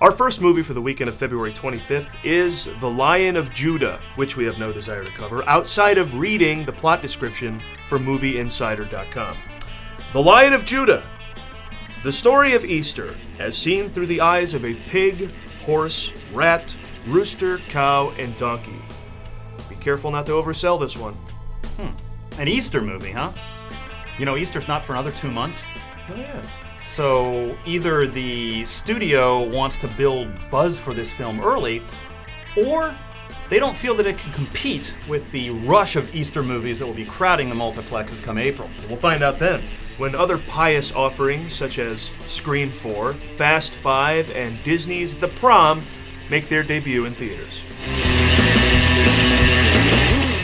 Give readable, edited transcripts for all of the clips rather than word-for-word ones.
Our first movie for the weekend of February 25th is The Lion of Judah, which we have no desire to cover outside of reading the plot description from MovieInsider.com. The Lion of Judah, the story of Easter as seen through the eyes of a pig, horse, rat, rooster, cow, and donkey. Be careful not to oversell this one. An Easter movie, huh? You know, Easter's not for another 2 months. Oh yeah. So either the studio wants to build buzz for this film early, or they don't feel that it can compete with the rush of Easter movies that will be crowding the multiplexes come April. We'll find out then, when other pious offerings such as Scream 4, Fast 5, and Disney's The Prom make their debut in theaters.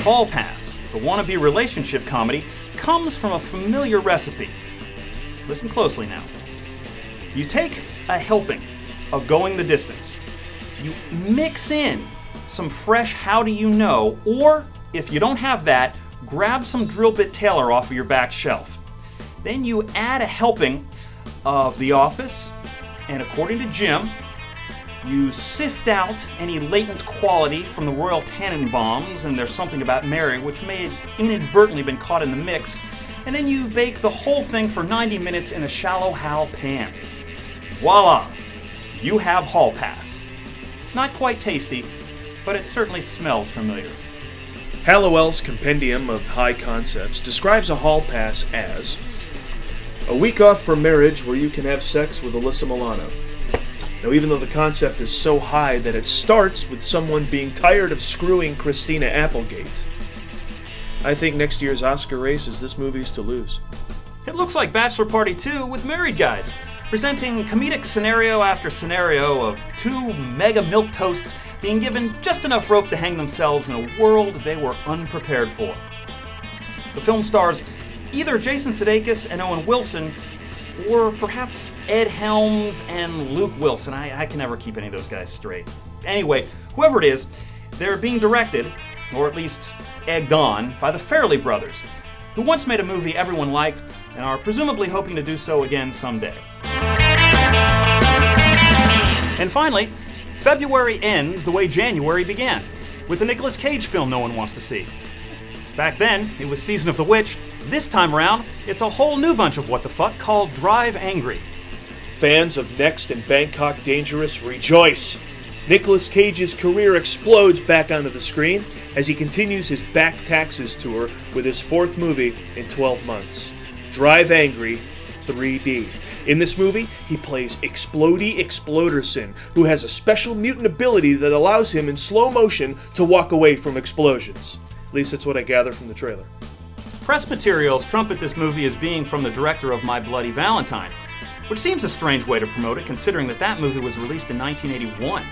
Hall Pass, the wannabe relationship comedy, comes from a familiar recipe. Listen closely now. You take a helping of Going the Distance. You mix in some fresh How Do You Know, or if you don't have that, grab some Drill Bit Taylor off of your back shelf. Then you add a helping of The Office, and according to Jim, you sift out any latent quality from the Royal Tannenbaums and There's Something About Mary, which may have inadvertently been caught in the mix, and then you bake the whole thing for 90 minutes in a shallow Hal pan. Voila! You have Hall Pass. Not quite tasty, but it certainly smells familiar. Hallowell's Compendium of High Concepts describes a hall pass as a week off from marriage where you can have sex with Alyssa Milano. Now, even though the concept is so high that it starts with someone being tired of screwing Christina Applegate, I think next year's Oscar race is this movie's to lose. It looks like Bachelor Party 2 with married guys, presenting comedic scenario after scenario of two mega milquetoasts being given just enough rope to hang themselves in a world they were unprepared for. The film stars either Jason Sudeikis and Owen Wilson, or perhaps Ed Helms and Luke Wilson. I can never keep any of those guys straight. Anyway, whoever it is, they're being directed, or at least egged on, by the Farrelly brothers, who once made a movie everyone liked and are presumably hoping to do so again someday. And finally, February ends the way January began, with a Nicolas Cage film no one wants to see. Back then, it was Season of the Witch. This time around, it's a whole new bunch of what the fuck called Drive Angry. Fans of Next and Bangkok Dangerous rejoice! Nicolas Cage's career explodes back onto the screen as he continues his Back Taxes tour with his fourth movie in 12 months, Drive Angry 3D. In this movie, he plays Explodey Exploderson, who has a special mutant ability that allows him in slow motion to walk away from explosions. At least that's what I gather from the trailer. Press materials trumpet this movie as being from the director of My Bloody Valentine, which seems a strange way to promote it considering that movie was released in 1981.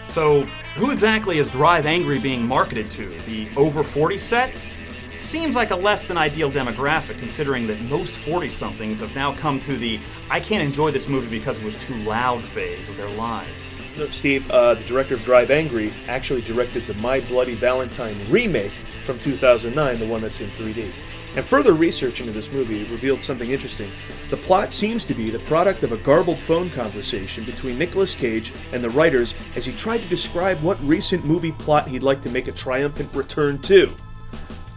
So, who exactly is Drive Angry being marketed to? The over 40 set? Seems like a less than ideal demographic considering that most 40-somethings have now come to the I can't enjoy this movie because it was too loud phase of their lives. No, Steve, the director of Drive Angry actually directed the My Bloody Valentine remake from 2009, the one that's in 3D. And further research into this movie revealed something interesting. The plot seems to be the product of a garbled phone conversation between Nicolas Cage and the writers as he tried to describe what recent movie plot he'd like to make a triumphant return to.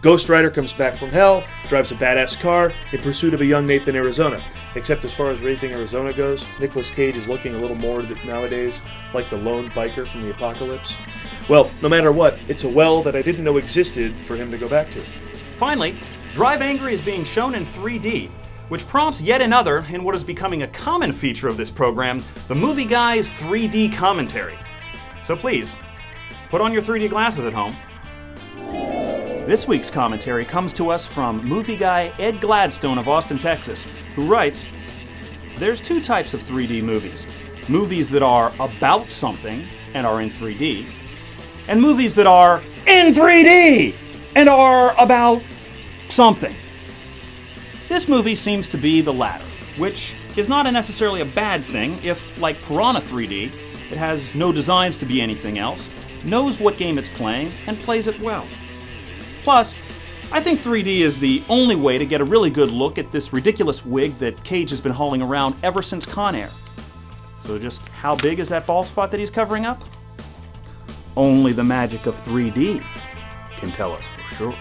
Ghost Rider comes back from hell, drives a badass car in pursuit of a young Nathan Arizona. Except as far as Raising Arizona goes, Nicolas Cage is looking a little more nowadays like the lone biker from the apocalypse. Well, no matter what, it's a well that I didn't know existed for him to go back to. Finally, Drive Angry is being shown in 3D, which prompts yet another in what is becoming a common feature of this program, the Movie Guy's 3D commentary. So please, put on your 3D glasses at home. This week's commentary comes to us from movie guy Ed Gladstone of Austin, Texas, who writes, "There's two types of 3D movies. Movies that are about something and are in 3D, and movies that are in 3D and are about something. This movie seems to be the latter, which is not necessarily a bad thing if, like Piranha 3D, it has no designs to be anything else, knows what game it's playing, and plays it well. Plus, I think 3D is the only way to get a really good look at this ridiculous wig that Cage has been hauling around ever since Con Air. So just how big is that bald spot that he's covering up? Only the magic of 3D can tell us for sure.